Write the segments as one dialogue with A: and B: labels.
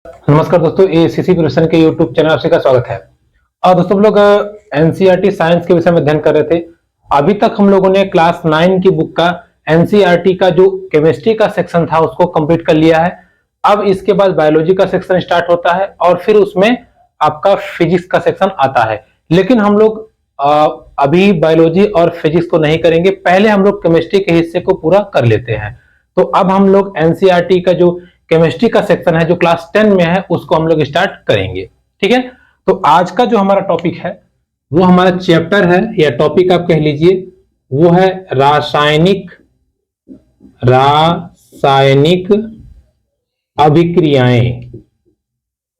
A: नमस्कार दोस्तों, ACC preparation के यूट्यूब चैनल आपसे का स्वागत है। और दोस्तों हम लोग एनसीईआरटी साइंस के विषय में अध्ययन कर रहे थे। अभी तक हम लोगों ने क्लास 9 की बुक का एनसीईआरटी का जो केमिस्ट्री का सेक्शन था उसको कंप्लीट कर लिया है। अब इसके बाद बायोलॉजी का सेक्शन स्टार्ट होता है और फिर उसमें आपका फिजिक्स का सेक्शन आता है। लेकिन हम लोग अभी बायोलॉजी और फिजिक्स को नहीं करेंगे, पहले हम लोग केमिस्ट्री के हिस्से को पूरा कर लेते हैं। तो अब हम लोग एनसीईआरटी का जो केमिस्ट्री का सेक्शन है जो क्लास 10 में है उसको हम लोग स्टार्ट करेंगे। ठीक है, तो आज का जो हमारा टॉपिक है वो हमारा चैप्टर है या टॉपिक आप कह लीजिए, वो है रासायनिक अभिक्रियाएं।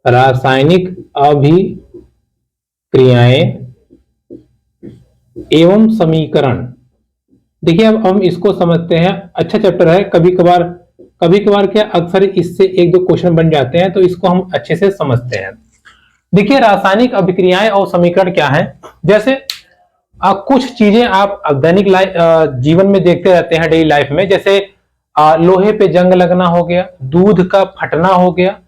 A: रासायनिक अभिक्रियाएं एवं समीकरण। देखिए अब हम इसको समझते हैं। अच्छा चैप्टर है। कभी कभार क्या अक्सर इससे एक दो क्वेश्चन बन जाते हैं, तो इसको हम अच्छे से समझते हैं। देखिए रासायनिक अभिक्रियाएं और समीकरण क्या है। जैसे कुछ चीजें आप दैनिक जीवन में देखते रहते हैं डेली लाइफ में, जैसे लोहे पे जंग लगना हो गया, दूध का फटना हो गया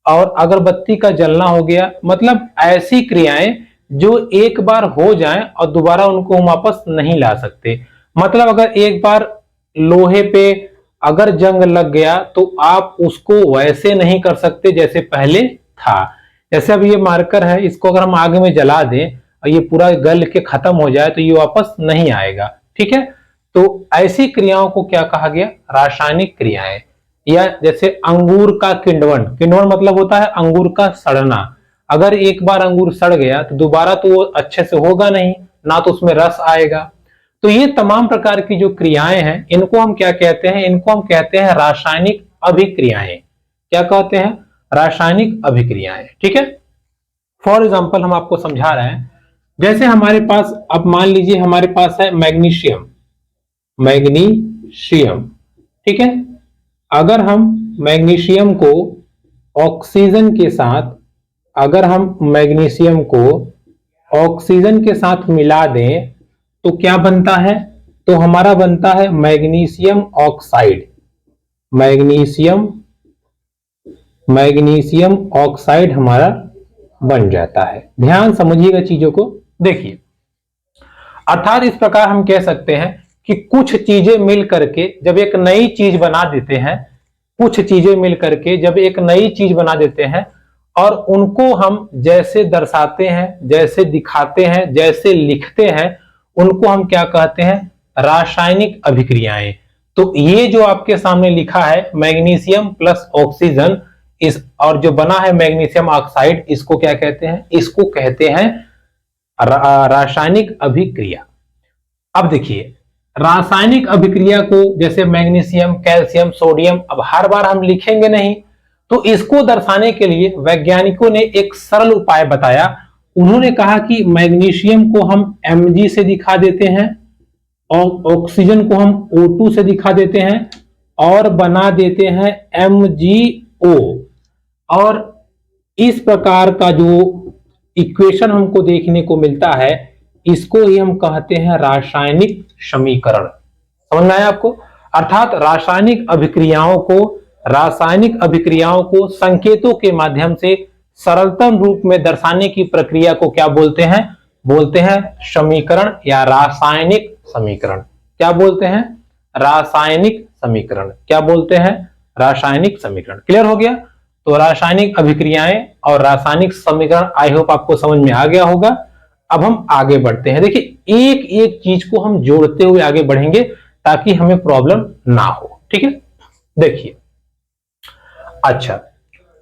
A: और अगरबत्ती का जलना हो गया। मतलब ऐसी क्रियाएं जो एक बार हो जाएं और दोबारा उनको हम वापस नहीं ला सकते। मतलब अगर एक बार लोहे पे अगर जंग लग गया तो आप उसको वैसे नहीं कर सकते जैसे पहले था। जैसे अब ये मार्कर है, इसको अगर हम आग में जला दें और ये पूरा गल के खत्म हो जाए तो ये वापस नहीं आएगा। ठीक है, तो ऐसी क्रियाओं को क्या कहा गया? रासायनिक क्रियाएं। या जैसे अंगूर का किण्वन, किण्वन मतलब होता है अंगूर का सड़ना। अगर एक बार अंगूर सड़ गया तो दोबारा तो वो अच्छे से होगा नहीं, ना तो उसमें रस आएगा। तो ये तमाम प्रकार की जो क्रियाएं हैं इनको हम क्या कहते हैं? इनको हम कहते हैं रासायनिक अभिक्रियाएं। क्या कहते हैं? रासायनिक अभिक्रियाएं। ठीक है, फॉर एग्जांपल हम आपको समझा रहे हैं। जैसे हमारे पास, अब मान लीजिए हमारे पास है मैग्नीशियम। ठीक है, अगर हम मैग्नीशियम को ऑक्सीजन के साथ, अगर हम मैग्नीशियम को ऑक्सीजन के साथ मिला दें तो क्या बनता है? तो हमारा बनता है मैग्नीशियम ऑक्साइड। मैग्नीशियम ऑक्साइड हमारा बन जाता है। ध्यान समझिएगा चीजों को। देखिए, अर्थात इस प्रकार हम कह सकते हैं कि कुछ चीजें मिल करके जब एक नई चीज बना देते हैं, कुछ चीजें मिल करके जब एक नई चीज बना देते हैं और उनको हम जैसे दर्शाते हैं, जैसे दिखाते हैं, जैसे लिखते हैं, उनको हम क्या कहते हैं? रासायनिक अभिक्रियाएं। तो ये जो आपके सामने लिखा है मैग्नीशियम प्लस ऑक्सीजन, इस और जो बना है मैग्नीशियम ऑक्साइड, इसको क्या कहते हैं? इसको कहते हैं रासायनिक अभिक्रिया। अब देखिए रासायनिक अभिक्रिया को, जैसे मैग्नीशियम, कैल्शियम, सोडियम, अब हर बार हम लिखेंगे नहीं, तो इसको दर्शाने के लिए वैज्ञानिकों ने एक सरल उपाय बताया। उन्होंने कहा कि मैग्नीशियम को हम Mg से दिखा देते हैं और ऑक्सीजन को हम O2 से दिखा देते हैं और बना देते हैं MgO। और इस प्रकार का जो इक्वेशन हमको देखने को मिलता है, इसको ही हम कहते हैं रासायनिक समीकरण। समझ में आया आपको? अर्थात रासायनिक अभिक्रियाओं को संकेतों के माध्यम से सरलतम रूप में दर्शाने की प्रक्रिया को क्या बोलते हैं? बोलते हैं समीकरण या रासायनिक समीकरण। क्या बोलते हैं? रासायनिक समीकरण। क्या बोलते हैं? रासायनिक समीकरण। क्लियर हो गया? तो रासायनिक अभिक्रियाएं और रासायनिक समीकरण आई होप आपको समझ में आ गया होगा। अब हम आगे बढ़ते हैं। देखिए एक एक चीज को हम जोड़ते हुए आगे बढ़ेंगे ताकि हमें प्रॉब्लम ना हो। ठीक है, देखिए अच्छा,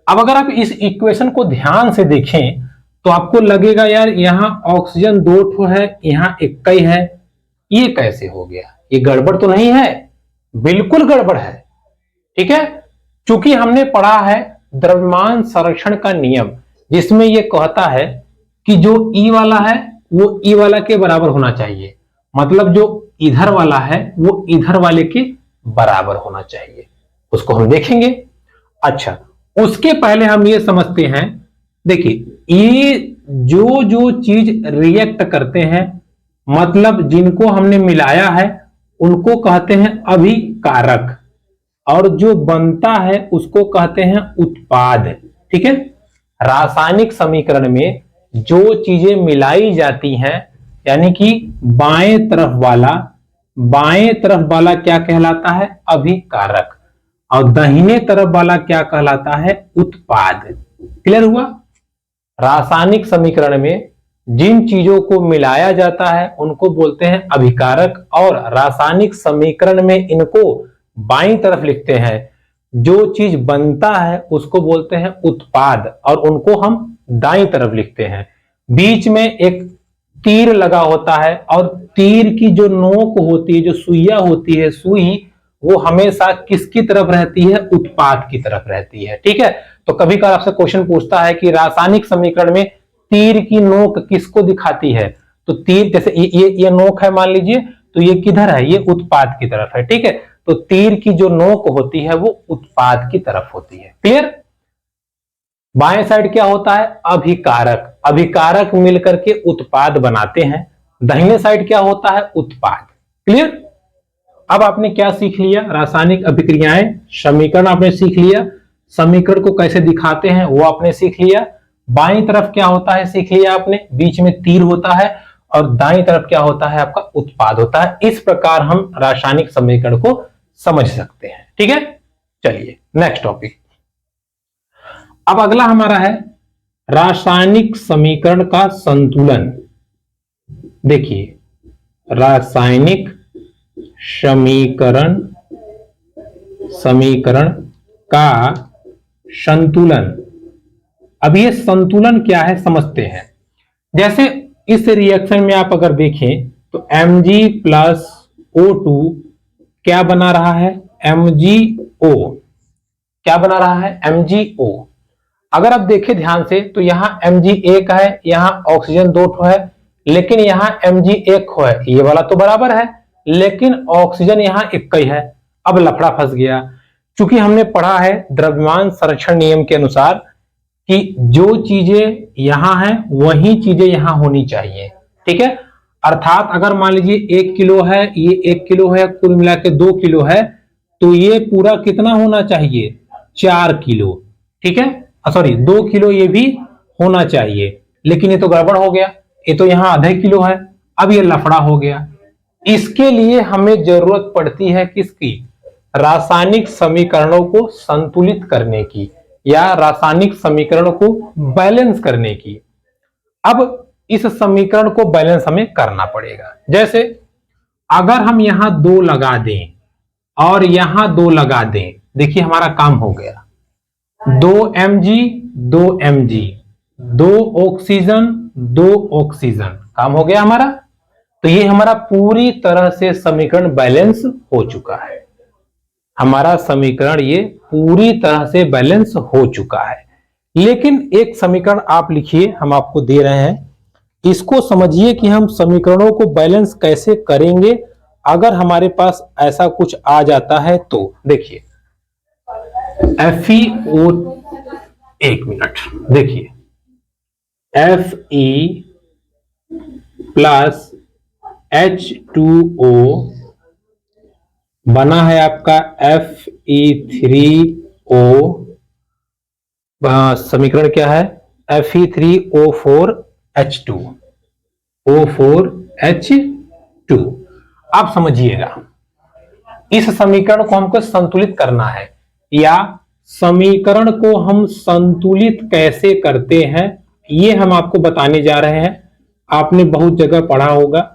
A: अब अगर आप इस इक्वेशन को ध्यान से देखें तो आपको लगेगा यार यहां ऑक्सीजन 2 ठो है, यहां 1 है, ये कैसे हो गया? ये गड़बड़ तो नहीं है? बिल्कुल गड़बड़ है। ठीक है, चूंकि हमने पढ़ा है द्रव्यमान संरक्षण का नियम, जिसमें यह कहता है कि जो E वाला है वो E वाला के बराबर होना चाहिए। मतलब जो इधर वाला है वो इधर वाले के बराबर होना चाहिए। उसको हम देखेंगे। अच्छा, उसके पहले हम ये समझते हैं। देखिए ये जो जो चीज रिएक्ट करते हैं, मतलब जिनको हमने मिलाया है, उनको कहते हैं अभिकारक, और जो बनता है उसको कहते हैं उत्पाद। ठीक है। रासायनिक समीकरण में जो चीजें मिलाई जाती हैं, यानी कि बाएं तरफ वाला क्या कहलाता है? अभिकारक, और दाहिने तरफ वाला क्या कहलाता है? उत्पाद। क्लियर हुआ? रासायनिक समीकरण में जिन चीजों को मिलाया जाता है उनको बोलते हैं अभिकारक, और रासायनिक समीकरण में इनको बाईं तरफ लिखते हैं। जो चीज बनता है उसको बोलते हैं उत्पाद, और उनको हम दाईं तरफ लिखते हैं। बीच में एक तीर लगा होता है, और तीर की जो नोक होती है, जो सुइया होती है, सुई, वो हमेशा किसकी तरफ रहती है? उत्पाद की तरफ रहती है। ठीक है। तो कभी कभार आपसे क्वेश्चन पूछता है कि रासायनिक समीकरण में तीर की नोक किसको दिखाती है? तो तीर, जैसे ये नोक है मान लीजिए, तो ये किधर है? ये उत्पाद की तरफ है। ठीक है। तो तीर की जो नोक होती है वो उत्पाद की तरफ होती है। क्लियर? बाएं साइड क्या होता है? अभिकारक। अभिकारक मिलकर के उत्पाद बनाते हैं। दाहिने साइड क्या होता है? उत्पाद। क्लियर? अब आपने क्या सीख लिया? रासायनिक अभिक्रियाएं, समीकरण आपने सीख लिया, समीकरण को कैसे दिखाते हैं वो आपने सीख लिया। बाईं तरफ क्या होता है सीख लिया आपने, बीच में तीर होता है, और दाईं तरफ क्या होता है? आपका उत्पाद होता है। इस प्रकार हम रासायनिक समीकरण को समझ सकते हैं। ठीक है। चलिए नेक्स्ट टॉपिक। अब अगला हमारा है रासायनिक समीकरण का संतुलन। देखिए, रासायनिक समीकरण का संतुलन। अब ये संतुलन क्या है समझते हैं। जैसे इस रिएक्शन में आप अगर देखें तो Mg प्लस O2 क्या बना रहा है? MgO। क्या बना रहा है? MgO। अगर आप देखें ध्यान से तो यहां Mg एक है, यहां ऑक्सीजन 2 है, लेकिन यहां Mg एक है। ये वाला तो बराबर है, लेकिन ऑक्सीजन यहां एक ही है। अब लफड़ा फंस गया। चूंकि हमने पढ़ा है द्रव्यमान संरक्षण नियम के अनुसार कि जो चीजें यहां हैं वही चीजें यहां होनी चाहिए। ठीक है। अर्थात अगर मान लीजिए 1 किलो है, ये 1 किलो है, कुल मिला के 2 किलो है, तो ये पूरा कितना होना चाहिए? 4 किलो। ठीक है। सॉरी 2 किलो ये भी होना चाहिए, लेकिन ये तो गड़बड़ हो गया, ये तो यहां आधे किलो है। अब ये लफड़ा हो गया। इसके लिए हमें जरूरत पड़ती है किसकी? रासायनिक समीकरणों को संतुलित करने की, या रासायनिक समीकरणों को बैलेंस करने की। अब इस समीकरण को बैलेंस हमें करना पड़ेगा। जैसे अगर हम यहां 2 लगा दें और यहां 2 लगा दें, देखिए हमारा काम हो गया। 2 Mg 2 Mg, 2 ऑक्सीजन 2 ऑक्सीजन, काम हो गया हमारा। तो ये हमारा पूरी तरह से समीकरण बैलेंस हो चुका है। हमारा समीकरण ये पूरी तरह से बैलेंस हो चुका है। लेकिन एक समीकरण आप लिखिए, हम आपको दे रहे हैं, इसको समझिए कि हम समीकरणों को बैलेंस कैसे करेंगे अगर हमारे पास ऐसा कुछ आ जाता है। तो देखिए FeO, एक मिनट, देखिए Fe प्लस H2O बना है आपका Fe3O। समीकरण क्या है? Fe3O4H2, O4H2। आप समझिएगा, इस समीकरण को हमको संतुलित करना है, या समीकरण को हम संतुलित कैसे करते हैं ये हम आपको बताने जा रहे हैं। आपने बहुत जगह पढ़ा होगा,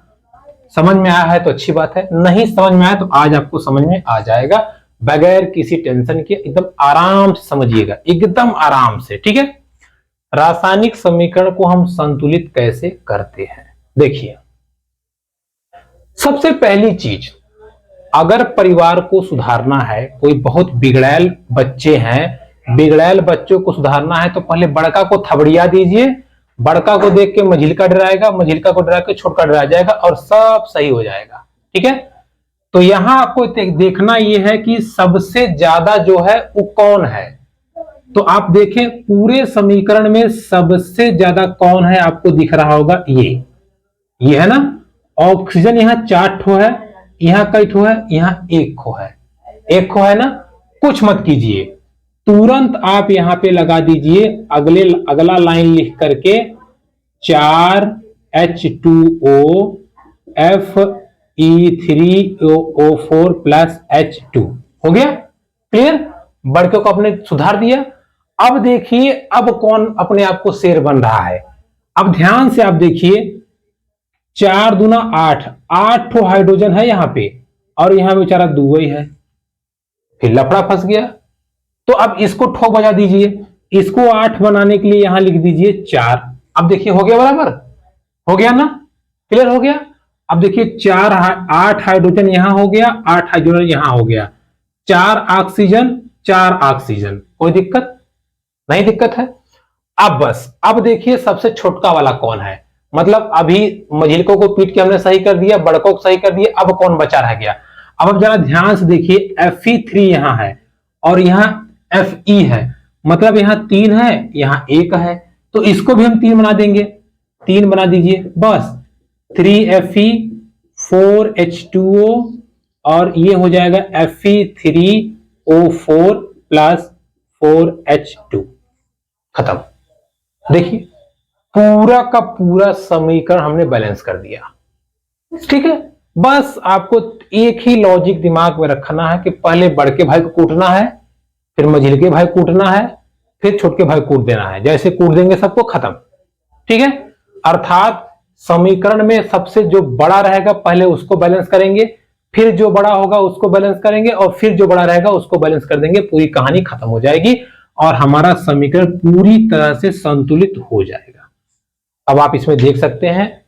A: समझ में आया है तो अच्छी बात है, नहीं समझ में आया तो आज आपको समझ में आ जाएगा, बगैर किसी टेंशन के एकदम आराम से समझिएगा, एकदम आराम से। ठीक है। रासायनिक समीकरण को हम संतुलित कैसे करते हैं? देखिए, सबसे पहली चीज, अगर परिवार को सुधारना है, कोई बहुत बिगड़ैल बच्चे हैं, बिगड़ैल बच्चों को सुधारना है, तो पहले बड़का को थबड़िया दीजिए, बड़का को देख के मझिलका डराएगा, मझिलका को डरा के छोटका डरा जाएगा और सब सही हो जाएगा। ठीक है। तो यहां आपको देखना यह है कि सबसे ज्यादा जो है वो कौन है। तो आप देखें पूरे समीकरण में सबसे ज्यादा कौन है, आपको दिख रहा होगा ये है ना। ऑक्सीजन यहां 4 ठो है, यहां कई ठो है? यहां 1 खो है, 1 खो है ना। कुछ मत कीजिए, तुरंत आप यहां पे लगा दीजिए अगला लाइन लिख करके 4H2O Fe3O4 प्लस H2 हो गया क्लियर। बढ़ को आपने सुधार दिया। अब देखिए अब कौन अपने आप को शेर बन रहा है। अब ध्यान से आप देखिए 4 दूना 8, 8 हाइड्रोजन है यहां पे और यहां बेचारा 2 ही है, फिर लफड़ा फंस गया। तो अब इसको ठोक बजा दीजिए, इसको 8 बनाने के लिए यहां लिख दीजिए 4। अब देखिए हो गया बराबर, हो गया ना, क्लियर हो गया। अब देखिए 8 हाइड्रोजन यहां हो गया, 8 हाइड्रोजन यहां हो गया, 4 ऑक्सीजन 4 ऑक्सीजन, कोई दिक्कत नहीं, दिक्कत है। अब बस अब देखिए सबसे छोटका वाला कौन है, मतलब अभी मझिलकों को पीट के हमने सही कर दिया, बड़कों को सही कर दिया, अब कौन बचा रह गया। अब जरा ध्यान से देखिए Fe3 यहां है और यहां Fe है, मतलब यहां 3 है यहां 1 है, तो इसको भी हम 3 बना देंगे, 3 बना दीजिए बस, 3Fe 4H2O और ये हो जाएगा Fe3O4 प्लस 4H2, खत्म। देखिए पूरा का पूरा समीकरण हमने बैलेंस कर दिया, ठीक है। बस आपको एक ही लॉजिक दिमाग में रखना है कि पहले बड़के भाई को कूटना है, फिर मझिलके भाई कूटना है, फिर छोटके भाई कूट देना है, जैसे कूट देंगे सबको खत्म, ठीक है। अर्थात समीकरण में सबसे जो बड़ा रहेगा पहले उसको बैलेंस करेंगे, फिर जो बड़ा होगा उसको बैलेंस करेंगे और फिर जो बड़ा रहेगा उसको बैलेंस कर देंगे, पूरी कहानी खत्म हो जाएगी और हमारा समीकरण पूरी तरह से संतुलित हो जाएगा। अब आप इसमें देख सकते हैं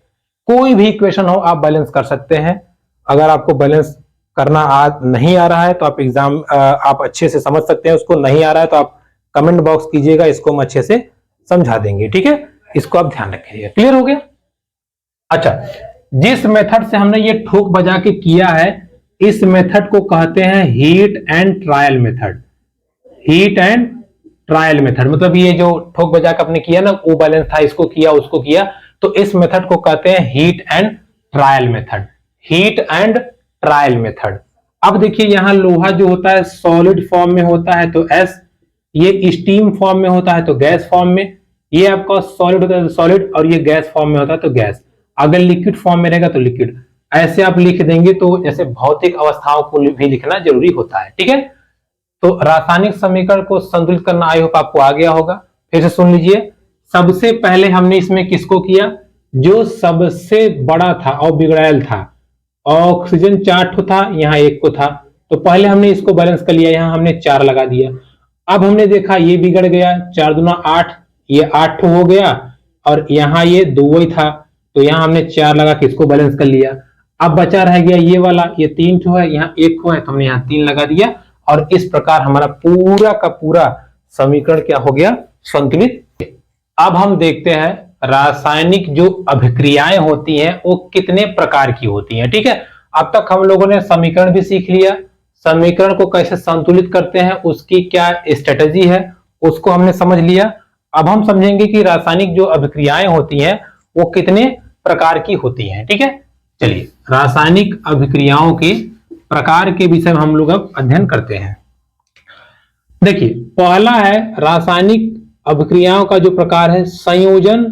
A: कोई भी इक्वेशन हो आप बैलेंस कर सकते हैं। अगर आपको बैलेंस करना नहीं आ रहा है तो आप अच्छे से समझ सकते हैं, उसको नहीं आ रहा है तो आप कमेंट बॉक्स कीजिएगा, इसको हम अच्छे से समझा देंगे, ठीक है। इसको आप ध्यान रखिएगा, क्लियर हो गया। अच्छा, जिस मेथड से हमने ये ठोक बजा के किया है इस मेथड को कहते हैं heat and trial method. Heat and trial method मतलब ये जो ठोक बजा के आपने किया ना, वो बैलेंस था, इसको किया उसको किया, तो इस मेथड को कहते हैं heat and trial method. Heat and trial method. अब देखिए यहां लोहा जो होता है सॉलिड फॉर्म में होता है तो S, ये स्टीम फॉर्म में होता है तो गैस फॉर्म में, ये आपका सॉलिड होता है तो सॉलिड और ये गैस फॉर्म में होता है तो गैस। अगर लिक्विड फॉर्म में रहेगा तो लिक्विड। ऐसे आप लिख देंगे तो जैसे भौतिक अवस्थाओं को भी लिखना जरूरी होता है, ठीक है। तो रासायनिक समीकरण को संतुलित करना आई होप आपको आ गया होगा। फिर से सुन लीजिए, सबसे पहले हमने इसमें किसको किया, जो सबसे बड़ा था और बिगड़ैल था। ऑक्सीजन 4 ठो था, यहाँ 1 को था, तो पहले हमने इसको बैलेंस कर लिया, यहाँ हमने 4 लगा दिया। अब हमने देखा ये बिगड़ गया, 4 दूना 8, ये 8 ठो हो गया और यहाँ ये 2 ही था, तो यहाँ हमने 4 लगा के इसको बैलेंस कर लिया। अब बचा रह गया ये वाला, ये 3 ठो है, यहाँ 1 ठो है, तो हमने यहाँ 3 लगा दिया और इस प्रकार हमारा पूरा का पूरा समीकरण क्या हो गया, संतुलित। अब हम देखते हैं रासायनिक जो अभिक्रियाएं होती हैं वो कितने प्रकार की होती हैं, ठीक है। अब तक हम लोगों ने समीकरण भी सीख लिया, समीकरण को कैसे संतुलित करते हैं उसकी क्या स्ट्रेटजी है उसको हमने समझ लिया। अब हम समझेंगे कि रासायनिक जो अभिक्रियाएं होती हैं वो कितने प्रकार की होती हैं, ठीक है। चलिए रासायनिक अभिक्रियाओं के प्रकार के विषय में हम लोग अब अध्ययन करते हैं। देखिए पहला है रासायनिक अभिक्रियाओं का जो प्रकार है संयोजन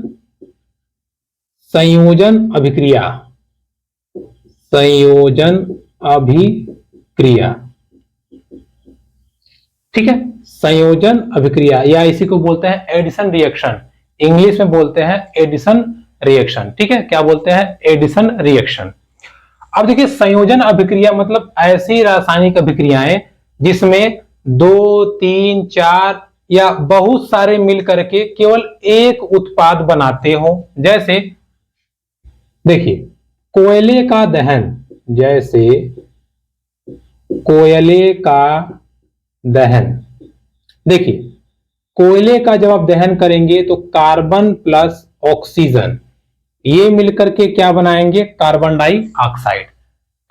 A: अभिक्रिया। संयोजन अभिक्रिया, ठीक है। संयोजन अभिक्रिया या इसी को बोलते हैं एडिशन रिएक्शन, इंग्लिश में बोलते हैं एडिशन रिएक्शन, ठीक है। क्या बोलते हैं, एडिशन रिएक्शन। अब देखिए संयोजन अभिक्रिया मतलब ऐसी रासायनिक अभिक्रियाएं जिसमें 2, 3, 4 या बहुत सारे मिलकर के केवल एक उत्पाद बनाते हो। जैसे देखिए कोयले का दहन, जैसे कोयले का दहन, देखिए कोयले का जब आप दहन करेंगे तो कार्बन प्लस ऑक्सीजन ये मिलकर के क्या बनाएंगे, carbon dioxide.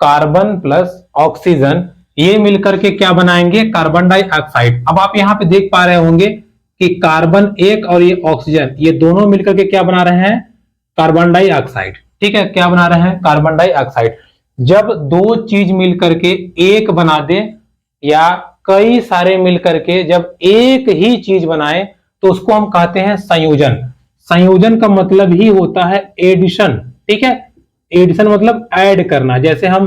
A: Carbon plus oxygen ये मिलकर के क्या बनाएंगे, कार्बन डाइऑक्साइड। अब आप यहां पे देख पा रहे होंगे कि कार्बन 1 और ये ऑक्सीजन ये दोनों मिलकर के क्या बना रहे हैं, कार्बन डाइऑक्साइड, ठीक है। क्या बना रहे हैं, कार्बन डाइऑक्साइड। जब दो चीज मिलकर के एक बना दे या कई सारे मिलकर के जब एक ही चीज बनाए तो उसको हम कहते हैं संयोजन। संयोजन का मतलब ही होता है एडिशन, ठीक है। एडिशन मतलब ऐड करना। जैसे हम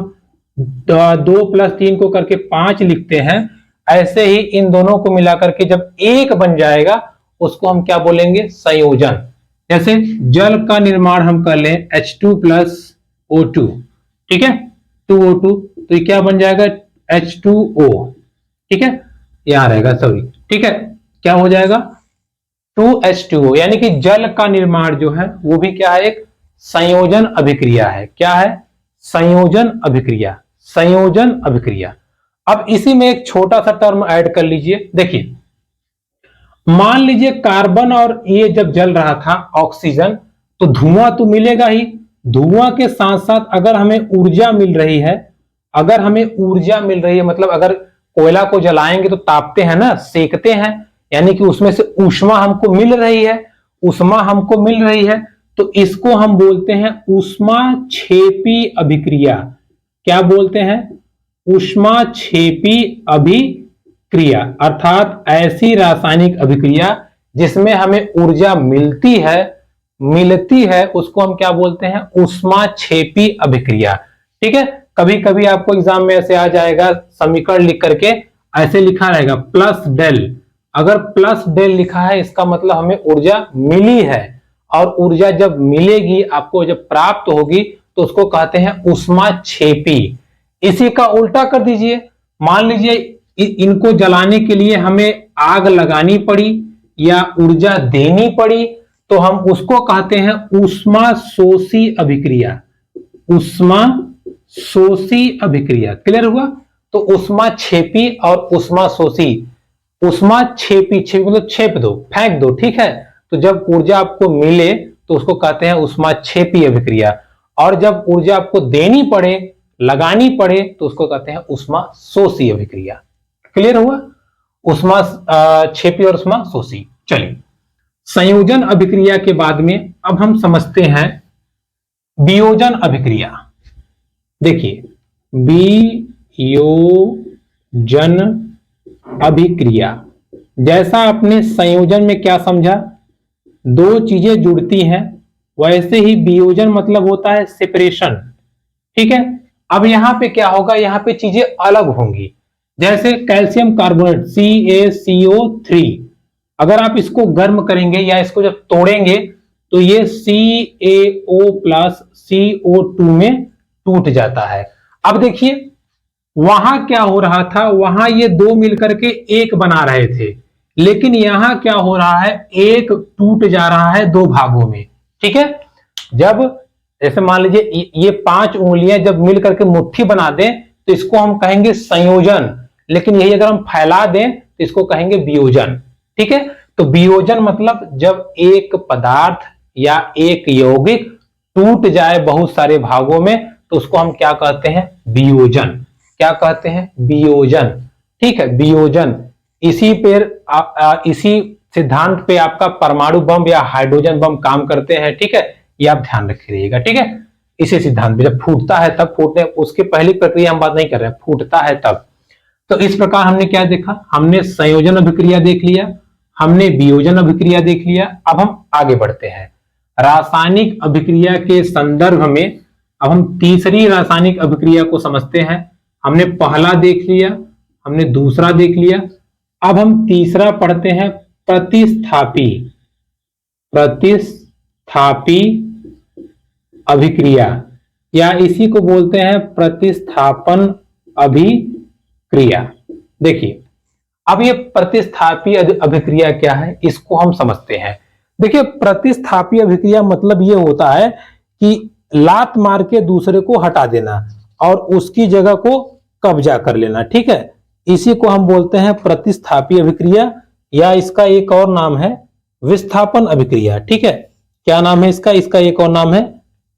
A: 2 + 3 को करके 5 लिखते हैं, ऐसे ही इन दोनों को मिलाकर के जब एक बन जाएगा उसको हम क्या बोलेंगे? संयोजन। जैसे जल का निर्माण हम कर लें H2 + O2, ठीक है, 2O2, तो ये क्या बन जाएगा? H2O, ठीक है, यहां रहेगा, सॉरी, ठीक है, क्या हो जाएगा? 2H2O। यानी कि जल का निर्माण जो है वो भी क्या है? एक संयोजन अभिक्रिया है। क्या है? संयोजन अभिक्रिया। संयोजन अभिक्रिया। अब इसी में एक छोटा सा टर्म ऐड कर लीजिए। देखिए, मान लीजिए कार्बन और ये जब जल रहा था ऑक्सीजन, तो धुआं तो मिलेगा ही। धुआं के साथ साथ अगर हमें ऊर्जा मिल रही है, अगर हमें ऊर्जा मिल रही है, मतलब अगर कोयला को जलाएंगे तो तापते हैं ना, सेकते हैं, यानी कि उसमें से ऊष्मा हमको मिल रही है, ऊष्मा हमको मिल रही है, तो इसको हम बोलते हैं ऊष्माक्षेपी अभिक्रिया। क्या बोलते हैं? ऊष्माक्षेपी अभिक्रिया, अर्थात ऐसी रासायनिक अभिक्रिया जिसमें हमें ऊर्जा मिलती है, उसको हम क्या बोलते हैं? ऊष्माक्षेपी अभिक्रिया, ठीक है। कभी कभी आपको एग्जाम में ऐसे आ जाएगा, समीकरण लिख करके ऐसे लिखा रहेगा प्लस डेल। अगर प्लस डेल लिखा है इसका मतलब हमें ऊर्जा मिली है, और ऊर्जा जब मिलेगी, आपको जब प्राप्त होगी, तो उसको कहते हैं ऊष्माक्षेपी। इसी का उल्टा कर दीजिए, मान लीजिए इनको जलाने के लिए हमें आग लगानी पड़ी या ऊर्जा देनी पड़ी, तो हम उसको कहते हैं ऊष्मा शोषी अभिक्रिया। ऊष्मा शोषी अभिक्रिया, क्लियर हुआ? तो ऊष्माक्षेपी और ऊष्मा शोषी। ऊष्माक्षेपी, छेपी मतलब छेप दो, फेंक दो, ठीक है। तो जब ऊर्जा आपको मिले तो उसको कहते हैं ऊष्माक्षेपी अभिक्रिया, और जब ऊर्जा आपको देनी पड़े, लगानी पड़े, तो उसको कहते हैं ऊष्मा शोषी अभिक्रिया। क्लियर हुआ? ऊष्मा क्षेपी और ऊष्मा शोषी। चलिए, संयोजन अभिक्रिया के बाद में अब हम समझते हैं वियोजन अभिक्रिया। देखिए, वियोजन अभिक्रिया, जैसा आपने संयोजन में क्या समझा, दो चीजें जुड़ती हैं, वैसे ही वियोजन मतलब होता है सेपरेशन, ठीक है। अब यहां पे क्या होगा? यहां पे चीजें अलग होंगी। जैसे कैल्शियम कार्बोनेट CaCO3, अगर आप इसको गर्म करेंगे या इसको जब तोड़ेंगे तो ये CaO + CO2 में टूट जाता है। अब देखिए, वहां क्या हो रहा था? वहां ये दो मिलकर के एक बना रहे थे, लेकिन यहां क्या हो रहा है? एक टूट जा रहा है दो भागों में, ठीक है। जब जैसे मान लीजिए ये 5 उंगलियां जब मिल करके मुट्ठी बना दें तो इसको हम कहेंगे संयोजन, लेकिन यही अगर हम फैला दें तो इसको कहेंगे वियोजन, ठीक है। तो वियोजन मतलब जब एक पदार्थ या एक यौगिक टूट जाए बहुत सारे भागों में, तो उसको हम क्या कहते हैं? वियोजन। क्या कहते हैं? वियोजन, ठीक है, वियोजन। इसी सिद्धांत पे आपका परमाणु बम या हाइड्रोजन बम काम करते हैं, ठीक है, ये आप ध्यान रखिएगा, ठीक है। इसी सिद्धांत पे जब फूटता है तब, फूटने उसके पहली प्रक्रिया हम बात नहीं कर रहे हैं, फूटता है तब। तो इस प्रकार हमने क्या देखा? हमने संयोजन अभिक्रिया देख लिया, हमने वियोजन अभिक्रिया देख लिया। अब हम आगे बढ़ते हैं रासायनिक अभिक्रिया के संदर्भ में। अब हम तीसरी रासायनिक अभिक्रिया को समझते हैं। हमने पहला देख लिया, हमने दूसरा देख लिया, अब हम तीसरा पढ़ते हैं प्रतिस्थापी। प्रतिस्थापी अभिक्रिया, या इसी को बोलते हैं प्रतिस्थापन अभिक्रिया। देखिए, अब ये प्रतिस्थापी अभिक्रिया क्या है, इसको हम समझते हैं। देखिए, प्रतिस्थापी अभिक्रिया मतलब ये होता है कि लात मार के दूसरे को हटा देना और उसकी जगह को कब्जा कर लेना, ठीक है। इसी को हम बोलते हैं प्रतिस्थापी अभिक्रिया, या इसका एक और नाम है विस्थापन अभिक्रिया, ठीक है। क्या नाम है इसका? इसका एक और नाम है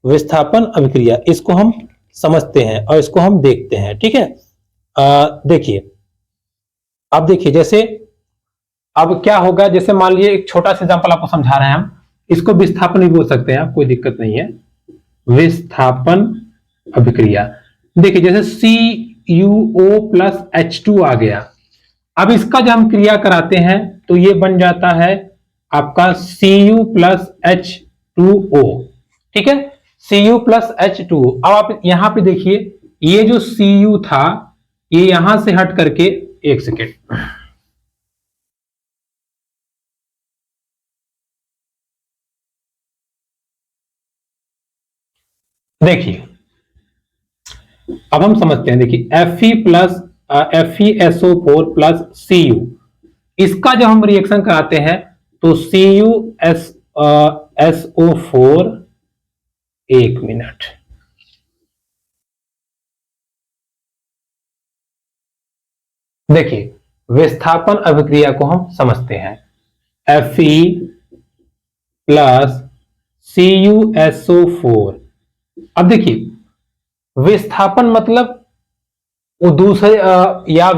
A: विस्थापन अभिक्रिया। इसको हम समझते हैं और इसको हम देखते हैं, ठीक है। देखिए, अब देखिए, जैसे अब क्या होगा, जैसे मान लीजिए एक छोटा सा एग्जांपल आपको समझा रहे हैं हम, इसको विस्थापन भी बोल सकते हैं आप, कोई दिक्कत नहीं है। विस्थापन अभिक्रिया, देखिए जैसे CuO + H2 आ गया, अब इसका जब हम क्रिया कराते हैं तो ये बन जाता है आपका Cu प्लस H2O, ठीक है, Cu प्लस H2O। अब आप यहां पे देखिए, ये जो Cu था ये यहां से हट करके, एक सेकेंड, देखिए अब हम समझते हैं। देखिए FeSO4 प्लस Cu, इसका जब हम रिएक्शन कराते हैं तो CuSO4, एक मिनट, देखिए विस्थापन अभिक्रिया को हम समझते हैं। Fe plus CuSO4। अब देखिए विस्थापन मतलब वो दूसरे या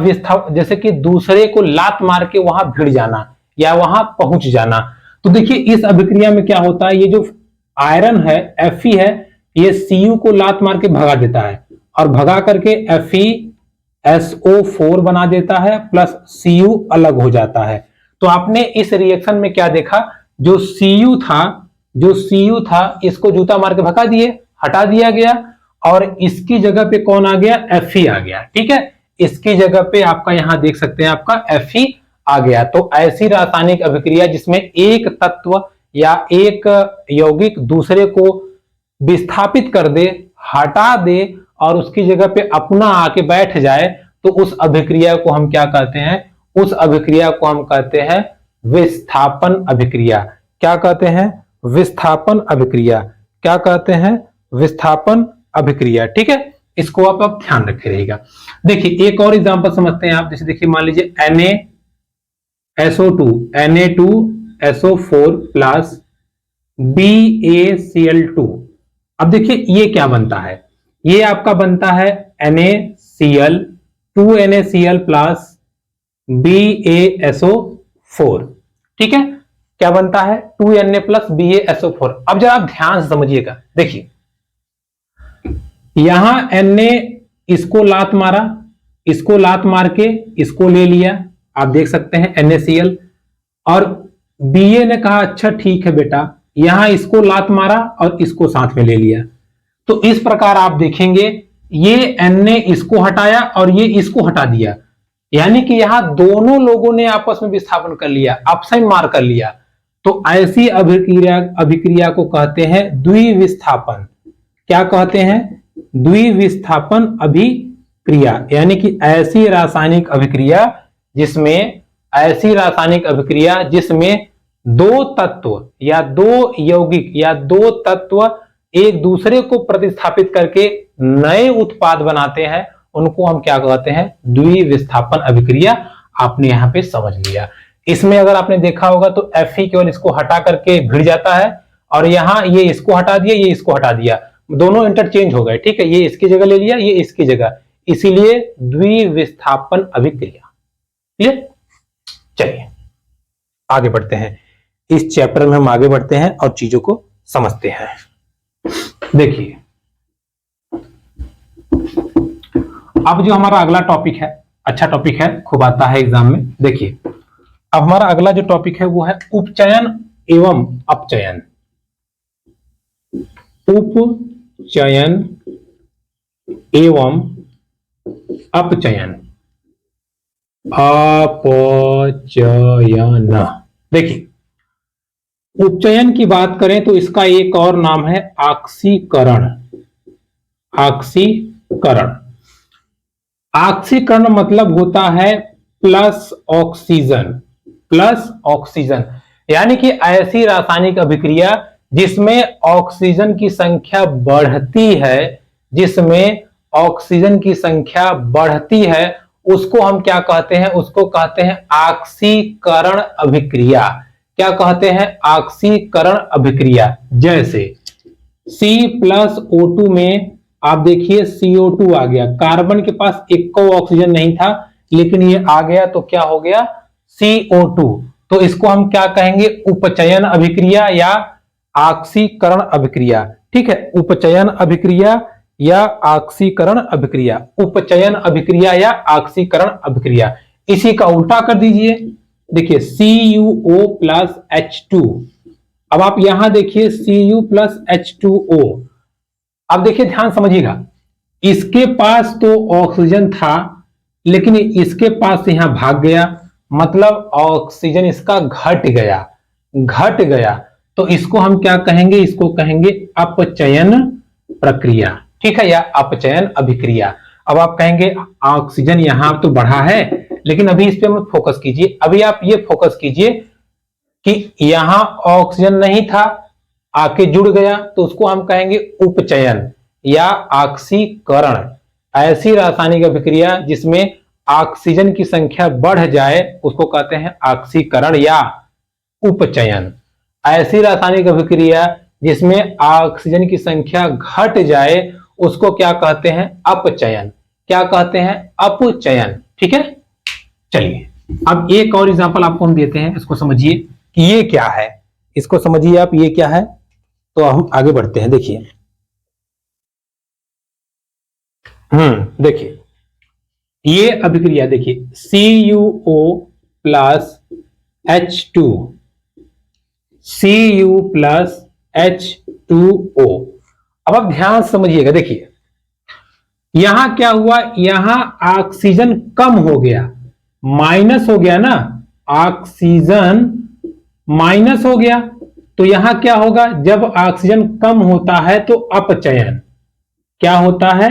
A: जैसे कि दूसरे को लात मार के वहां भिड़ जाना या वहां पहुंच जाना। तो देखिए इस अभिक्रिया में क्या होता है, ये जो आयरन है Fe है, ये Cu को लात मार के भगा देता है और भगा करके FeSO4 बना देता है प्लस Cu अलग हो जाता है। तो आपने इस रिएक्शन में क्या देखा, जो Cu था इसको जूता मार के भगा दिए, हटा दिया गया और इसकी जगह पे कौन आ गया, Fe आ गया, ठीक है। इसकी जगह पे आपका यहां देख सकते हैं आपका Fe आ गया। तो ऐसी रासायनिक अभिक्रिया जिसमें एक तत्व या एक यौगिक दूसरे को विस्थापित कर दे, हटा दे और उसकी जगह पे अपना आके बैठ जाए, तो उस अभिक्रिया को हम क्या कहते हैं, उस अभिक्रिया को हम कहते हैं विस्थापन अभिक्रिया। क्या कहते हैं, विस्थापन अभिक्रिया। क्या कहते हैं, विस्थापन अभिक्रिया, ठीक है। इसको आप ध्यान रखे रहेगा। देखिए एक और एग्जांपल समझते हैं आप, जैसे देखिए मान लीजिए Na2SO4 प्लस BaCl2। अब देखिए ये क्या बनता है, ये आपका बनता है NaCl, 2NaCl प्लस BaSO4, ठीक है। क्या बनता है, 2Na प्लस BaSO4। अब जरा आप ध्यान से समझिएगा, देखिए यहां Na इसको लात मारा, इसको लात मार के इसको ले लिया, आप देख सकते हैं NaCl, और Ba ने कहा अच्छा ठीक है बेटा, यहां इसको लात मारा और इसको साथ में ले लिया। तो इस प्रकार आप देखेंगे ये Na इसको हटाया और ये इसको हटा दिया, यानी कि यहां दोनों लोगों ने आपस में विस्थापन कर लिया, अपसाइन मार कर लिया। तो ऐसी अभिक्रिया को कहते हैं द्विविस्थापन। क्या कहते हैं, द्विविस्थापन अभिक्रिया, यानी कि ऐसी रासायनिक अभिक्रिया जिसमें दो तत्व या दो यौगिक या दो तत्व एक दूसरे को प्रतिस्थापित करके नए उत्पाद बनाते हैं, उनको हम क्या कहते हैं, द्विविस्थापन अभिक्रिया। आपने यहां पे समझ लिया। इसमें अगर आपने देखा होगा तो Fe केवल इसको हटा करके भिड़ जाता है और यहां ये इसको हटा दिया, ये इसको हटा दिया, दोनों इंटरचेंज हो गए, ठीक है। ये इसकी जगह ले लिया, ये इसकी जगह, इसीलिए द्विविस्थापन अभिक्रिया। क्लियर। चलिए आगे बढ़ते हैं, इस चैप्टर में हम आगे बढ़ते हैं और चीजों को समझते हैं। देखिए अब जो हमारा अगला टॉपिक है, अच्छा टॉपिक है, खूब आता है एग्जाम में। देखिए अब हमारा अगला जो टॉपिक है वो है उपचयन एवं अपचयन। उपचयन एवं अपचयन, अपचयन। देखिए उपचयन की बात करें तो इसका एक और नाम है ऑक्सीकरण। ऑक्सीकरण, ऑक्सीकरण मतलब होता है प्लस ऑक्सीजन, प्लस ऑक्सीजन, यानी कि ऐसी रासायनिक अभिक्रिया जिसमें ऑक्सीजन की संख्या बढ़ती है, जिसमें ऑक्सीजन की संख्या बढ़ती है, उसको हम क्या कहते हैं, उसको कहते हैं ऑक्सीकरण अभिक्रिया। क्या कहते हैं, ऑक्सीकरण अभिक्रिया। जैसे C+O2 में आप देखिए CO2 आ गया, कार्बन के पास एक को ऑक्सीजन नहीं था लेकिन ये आ गया, तो क्या हो गया, CO2। तो इसको हम क्या कहेंगे, उपचयन अभिक्रिया या ऑक्सीकरण अभिक्रिया, ठीक है। उपचयन अभिक्रिया या ऑक्सीकरण अभिक्रिया, उपचयन अभिक्रिया या ऑक्सीकरण अभिक्रिया, इसी का उल्टा कर दीजिए, देखिए CuO प्लस H2। अब आप यहां देखिए Cu प्लस H2O। अब देखिए ध्यान समझिएगा, इसके पास तो ऑक्सीजन था लेकिन इसके पास से यहां भाग गया, मतलब ऑक्सीजन इसका घट गया, घट गया। तो इसको हम क्या कहेंगे, इसको कहेंगे अपचयन प्रक्रिया, ठीक है, या अपचयन अभिक्रिया। अब आप कहेंगे ऑक्सीजन यहां तो बढ़ा है, लेकिन अभी इस पे मत फोकस कीजिए, अभी आप ये फोकस कीजिए कि यहां ऑक्सीजन नहीं था, आके जुड़ गया, तो उसको हम कहेंगे उपचयन या ऑक्सीकरण। ऐसी रासायनिक अभिक्रिया जिसमें ऑक्सीजन की संख्या बढ़ जाए उसको कहते हैं ऑक्सीकरण या उपचयन। ऐसी रासायनिक अभिक्रिया जिसमें ऑक्सीजन की संख्या घट जाए उसको क्या कहते हैं, अपचयन। क्या कहते हैं, अपचयन, ठीक है। चलिए अब एक और एग्जांपल आपको हम देते हैं, इसको समझिए कि ये क्या है, इसको समझिए आप ये क्या है। तो हम आगे बढ़ते हैं, देखिए देखिए ये अभिक्रिया देखिए CuO plus H2, Cu plus H2O। अब आप ध्यान समझिएगा, देखिए यहां क्या हुआ, यहां ऑक्सीजन कम हो गया, माइनस हो गया ना, ऑक्सीजन माइनस हो गया। तो यहां क्या होगा, जब ऑक्सीजन कम होता है तो अपचयन, क्या होता है,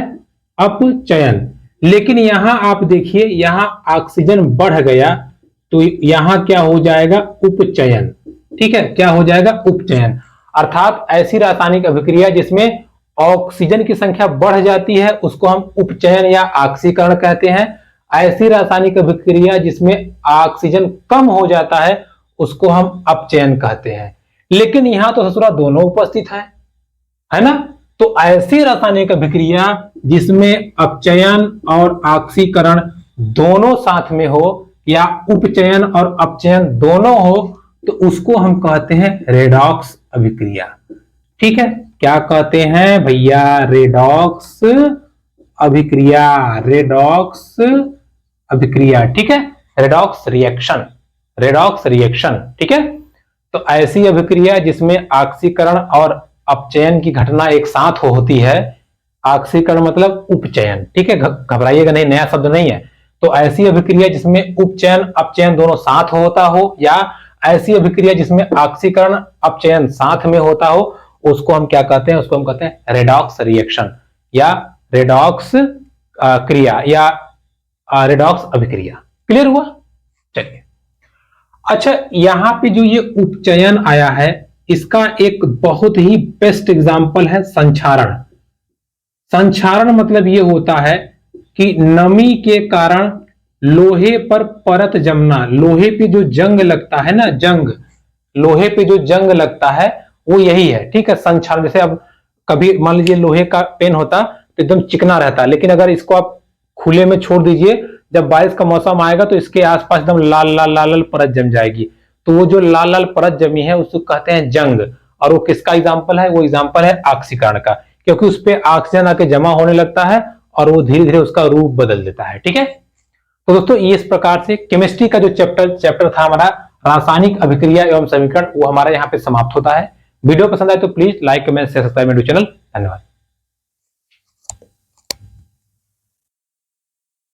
A: अपचयन। लेकिन यहां आप देखिए यहां ऑक्सीजन बढ़ गया तो यहां क्या हो जाएगा, उपचयन, ठीक है, क्या हो जाएगा, उपचयन। अर्थात ऐसी रासायनिक अभिक्रिया जिसमें ऑक्सीजन की संख्या बढ़ जाती है उसको हम उपचयन या ऑक्सीकरण कहते हैं। ऐसी रासायनिक अभिक्रिया जिसमें ऑक्सीजन कम हो जाता है उसको हम अपचयन कहते हैं। लेकिन यहां तो ससुरा दोनों उपस्थित है ना। तो ऐसी रासायनिक अभिक्रिया जिसमें अपचयन और ऑक्सीकरण दोनों साथ में हो या उपचयन और अपचयन दोनों हो तो उसको हम कहते हैं रेडॉक्स अभिक्रिया, ठीक है। क्या कहते हैं भैया, रेडॉक्स अभिक्रिया, रेडॉक्स अभिक्रिया, ठीक है, रेडॉक्स रिएक्शन, रेडॉक्स रिएक्शन, ठीक है। तो ऐसी अभिक्रिया जिसमें ऑक्सीकरण और अपचयन की घटना एक साथ होती है, ऑक्सीकरण मतलब उपचयन, ठीक है, घबराइएगा नहीं, नया शब्द नहीं है। तो ऐसी अभिक्रिया जिसमें उपचयन अपचयन दोनों साथ होता हो या ऐसी अभिक्रिया जिसमें ऑक्सीकरण अपचयन साथ में होता हो उसको हम क्या कहते हैं, उसको हम कहते हैं रेडॉक्स रिएक्शन या रेडॉक्स क्रिया या रेडॉक्स अभिक्रिया। क्लियर हुआ। चलिए अच्छा, यहां पे जो ये उपचयन आया है इसका एक बहुत ही बेस्ट एग्जांपल है संक्षारण। संक्षारण मतलब ये होता है कि नमी के कारण लोहे पर परत जमना, लोहे पे जो जंग लगता है ना, जंग, लोहे पे जो जंग लगता है वो यही है, ठीक है, संक्षारण। जैसे अब कभी मान लीजिए लोहे का पेन होता तो एकदम चिकना रहता है, लेकिन अगर इसको आप खुले में छोड़ दीजिए, जब बारिश का मौसम आएगा तो इसके आसपास एकदम लाल लाल लाल लाल परत जम जाएगी। तो वो जो लाल लाल परत जमी है उसको कहते हैं जंग। और वो किसका एग्जाम्पल है, वो एग्जाम्पल है ऑक्सीकरण का, क्योंकि उस पर ऑक्सीजन आके जमा होने लगता है और वो धीरे धीरे उसका रूप बदल देता है, ठीक है। तो दोस्तों इस प्रकार से केमिस्ट्री का जो चैप्टर था हमारा रासायनिक अभिक्रिया एवं समीकरण, वो हमारा यहाँ पे समाप्त होता है। वीडियो पसंद आए तो please like comment share subscribe मेरे चैनल। धन्यवाद।